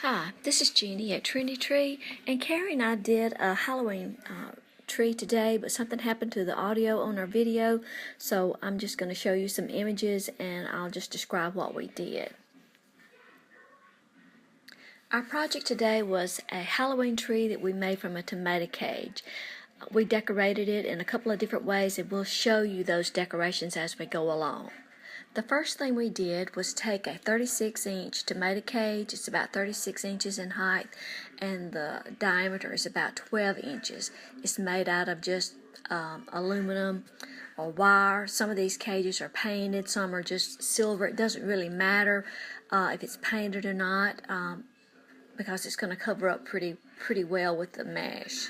Hi, this is Jeannie at Trendy Tree, and Carrie and I did a Halloween tree today, but something happened to the audio on our video, so I'm just going to show you some images and I'll just describe what we did. Our project today was a Halloween tree that we made from a tomato cage. We decorated it in a couple of different ways, and we'll show you those decorations as we go along. The first thing we did was take a 36-inch tomato cage. It's about 36 inches in height, and the diameter is about 12 inches. It's made out of just aluminum or wire. Some of these cages are painted, some are just silver. It doesn't really matter if it's painted or not, because it's going to cover up pretty well with the mesh.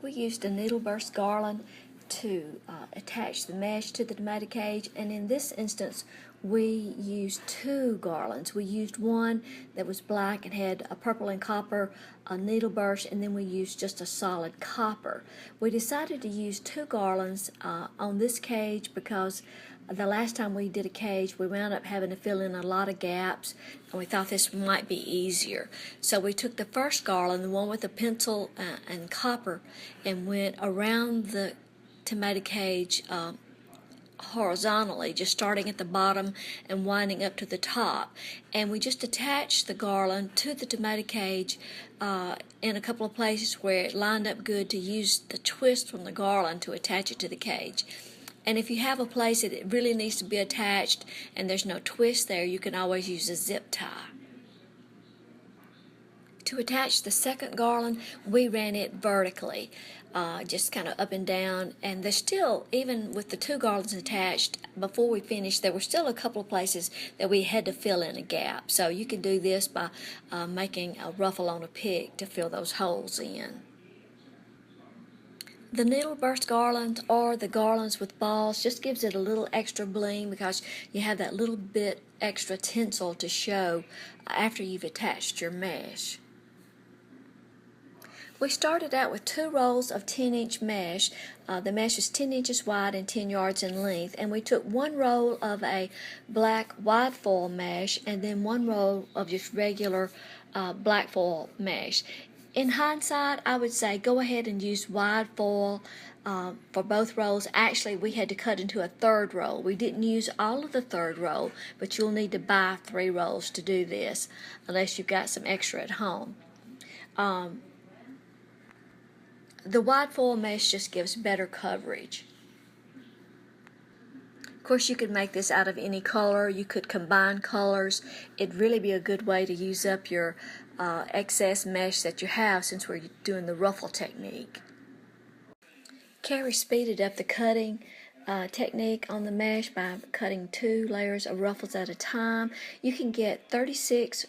We used a needle burst garland to attach the mesh to the tomato cage, and in this instance we used two garlands. We used one that was black and had a purple and copper needle burst, and then we used just a solid copper. We decided to use two garlands on this cage because the last time we did a cage we wound up having to fill in a lot of gaps, and we thought this might be easier. So we took the first garland, the one with the pencil and copper, and went around the tomato cage horizontally, just starting at the bottom and winding up to the top, and we just attached the garland to the tomato cage in a couple of places where it lined up good to use the twist from the garland to attach it to the cage. And if you have a place that it really needs to be attached and there's no twist there, you can always use a zip tie. To attach the second garland, we ran it vertically, just kind of up and down, and there's still, even with the two garlands attached, before we finished, there were still a couple of places that we had to fill in a gap. So you can do this by making a ruffle on a pick to fill those holes in. The needle burst garland or the garlands with balls just gives it a little extra bling because you have that little bit extra tinsel to show after you've attached your mesh. We started out with two rolls of 10-inch mesh. The mesh is 10 inches wide and 10 yards in length, and we took one roll of a black wide foil mesh and then one roll of just regular black foil mesh. In hindsight, I would say go ahead and use wide foil for both rolls. Actually, we had to cut into a third roll. We didn't use all of the third roll, but you'll need to buy 3 rolls to do this unless you've got some extra at home. The wide foil mesh just gives better coverage. Of course, you could make this out of any color. You could combine colors. It'd really be a good way to use up your excess mesh that you have, since we're doing the ruffle technique. Carrie speeded up the cutting technique on the mesh by cutting 2 layers of ruffles at a time. You can get 36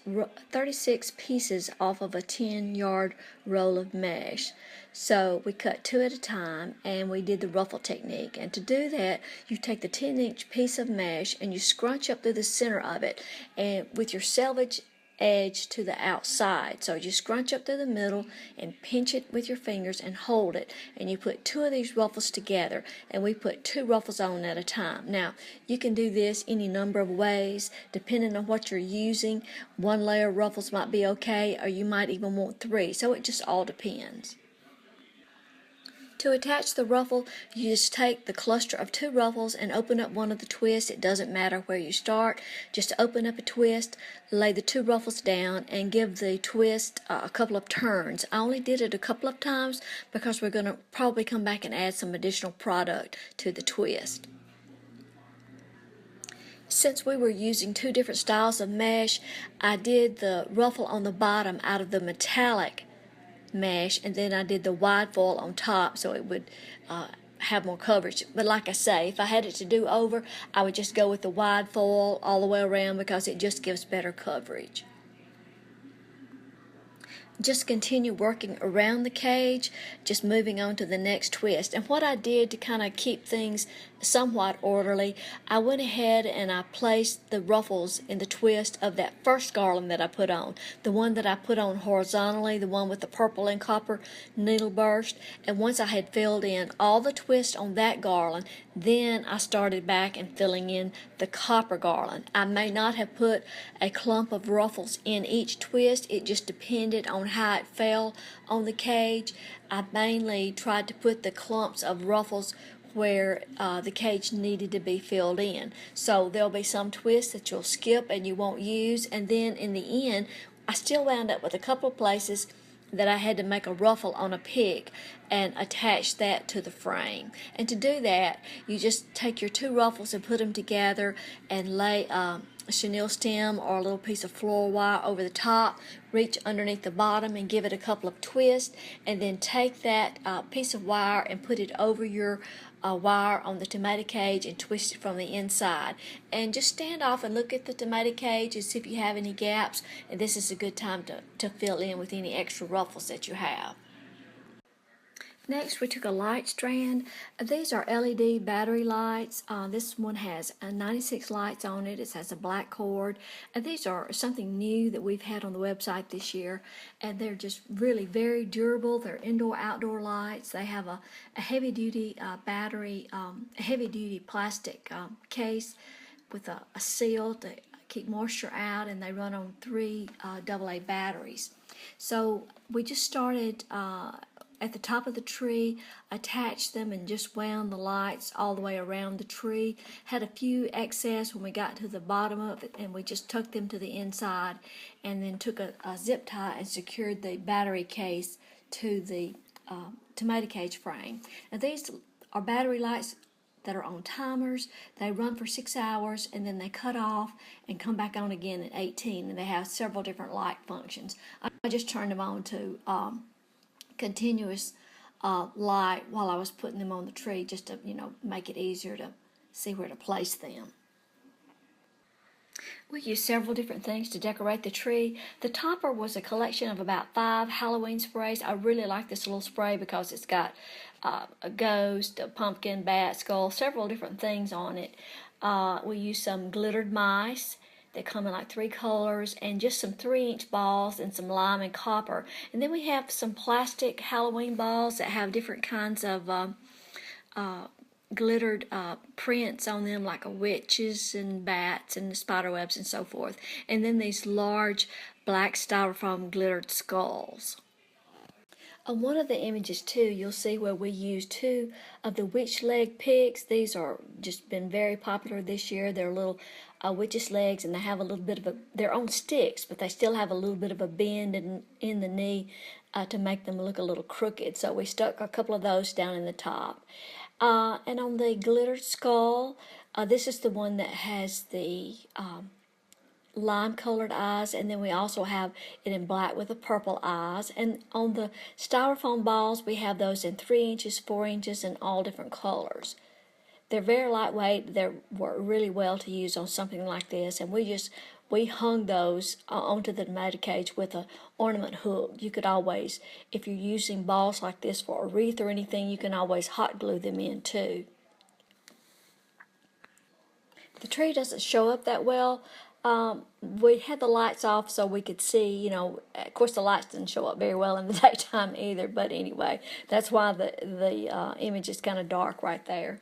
pieces off of a 10-yard roll of mesh. So we cut 2 at a time, and we did the ruffle technique. And to do that, you take the 10-inch piece of mesh and you scrunch up through the center of it, and with your selvage edge to the outside. So you scrunch up through the middle and pinch it with your fingers and hold it, and you put 2 of these ruffles together, and we put 2 ruffles on at a time. Now you can do this any number of ways depending on what you're using. 1 layer of ruffles might be okay, or you might even want 3, so it just all depends. To attach the ruffle, you just take the cluster of 2 ruffles and open up one of the twists. It doesn't matter where you start. Just open up a twist, lay the 2 ruffles down, and give the twist a couple of turns. I only did it a couple of times because we're going to probably come back and add some additional product to the twist. Since we were using 2 different styles of mesh, I did the ruffle on the bottom out of the metallic mesh, and then I did the wide foil on top so it would have more coverage. But like I say, if I had it to do over, I would just go with the wide foil all the way around because it just gives better coverage. Just continue working around the cage, just moving on to the next twist. And what I did to kind of keep things somewhat orderly, I went ahead and I placed the ruffles in the twist of that first garland that I put on, the one that I put on horizontally, the one with the purple and copper needle burst. And once I had filled in all the twist on that garland, then I started back and filling in the copper garland. I may not have put a clump of ruffles in each twist, it just depended on how it fell on the cage. I mainly tried to put the clumps of ruffles where the cage needed to be filled in. So there'll be some twists that you'll skip and you won't use, and then in the end I still wound up with a couple of places that I had to make a ruffle on a pig and attach that to the frame. And to do that, you just take your two ruffles and put them together and lay a chenille stem or a little piece of floral wire over the top, reach underneath the bottom and give it a couple of twists, and then take that piece of wire and put it over your wire on the tomato cage and twist it from the inside. And just stand off and look at the tomato cage and see if you have any gaps, and this is a good time to fill in with any extra ruffles that you have. Next, we took a light strand. These are LED battery lights. This one has 96 lights on it. It has a black cord. These are something new that we've had on the website this year, and they're just really very durable. They're indoor-outdoor lights. They have a heavy-duty battery, a heavy-duty plastic case with a seal to keep moisture out, and they run on 3 AA batteries. So we just started at the top of the tree, attached them and just wound the lights all the way around the tree. Had a few excess when we got to the bottom of it, and we just tucked them to the inside, and then took a zip tie and secured the battery case to the tomato cage frame. Now these are battery lights that are on timers. They run for 6 hours and then they cut off and come back on again at 18, and they have several different light functions. I just turned them on to continuous light while I was putting them on the tree, just to make it easier to see where to place them. We used several different things to decorate the tree. The topper was a collection of about 5 Halloween sprays. I really like this little spray because it's got a ghost, a pumpkin, bat, skull, several different things on it. We used some glittered mice. They come in like 3 colors, and just some 3-inch balls and some lime and copper. And then we have some plastic Halloween balls that have different kinds of glittered prints on them, like witches and bats and spider webs and so forth. And then these large black styrofoam glittered skulls. On one of the images too, you'll see where we used 2 of the witch leg pigs. These are just been very popular this year. They're little witch's legs, and they have a little bit of they're on sticks, but they still have a little bit of a bend in the knee to make them look a little crooked. So we stuck a couple of those down in the top. And on the glittered skull, this is the one that has the lime-colored eyes, and then we also have it in black with the purple eyes. And on the styrofoam balls, we have those in 3 inches, 4 inches, and all different colors. They're very lightweight. They work really well to use on something like this, and we hung those onto the tomato cage with an ornament hook. You could always, if you're using balls like this for a wreath or anything, you can always hot glue them in too. The tree doesn't show up that well. We had the lights off so we could see, of course the lights didn't show up very well in the daytime either, but anyway, that's why the image is kind of dark right there.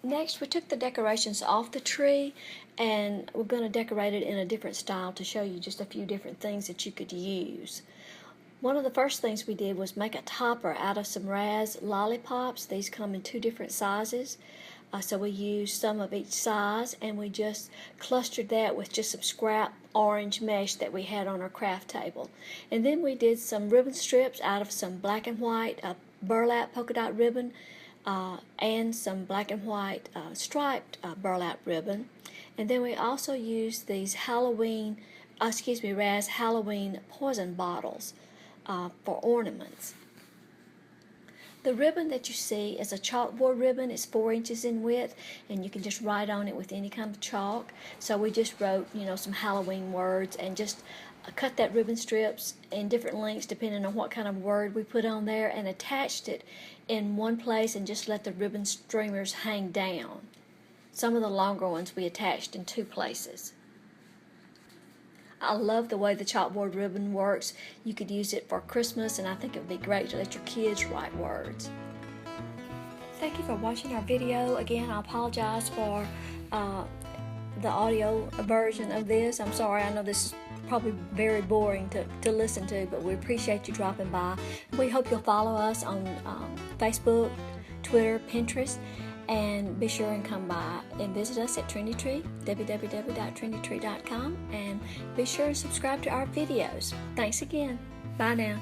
Next, we took the decorations off the tree, and we're going to decorate it in a different style to show you just a few different things that you could use. One of the first things we did was make a topper out of some Raz lollipops. These come in 2 different sizes. So we used some of each size, and we just clustered that with just some scrap orange mesh that we had on our craft table. And then we did some ribbon strips out of some black and white burlap polka dot ribbon and some black and white striped burlap ribbon. And then we also used these Raz Halloween poison bottles for ornaments. The ribbon that you see is a chalkboard ribbon. It's 4 inches in width, and you can just write on it with any kind of chalk. So we just wrote, some Halloween words, and just cut that ribbon strips in different lengths depending on what kind of word we put on there, and attached it in one place and just let the ribbon streamers hang down. Some of the longer ones we attached in 2 places. I love the way the chalkboard ribbon works. You could use it for Christmas, and I think it would be great to let your kids write words. Thank you for watching our video. Again, I apologize for the audio version of this. I'm sorry, I know this is probably very boring to listen to, but we appreciate you dropping by. We hope you'll follow us on Facebook, Twitter, Pinterest, and be sure and come by and visit us at Trendy Tree, www.trendytree.com, and be sure to subscribe to our videos. Thanks again. Bye now.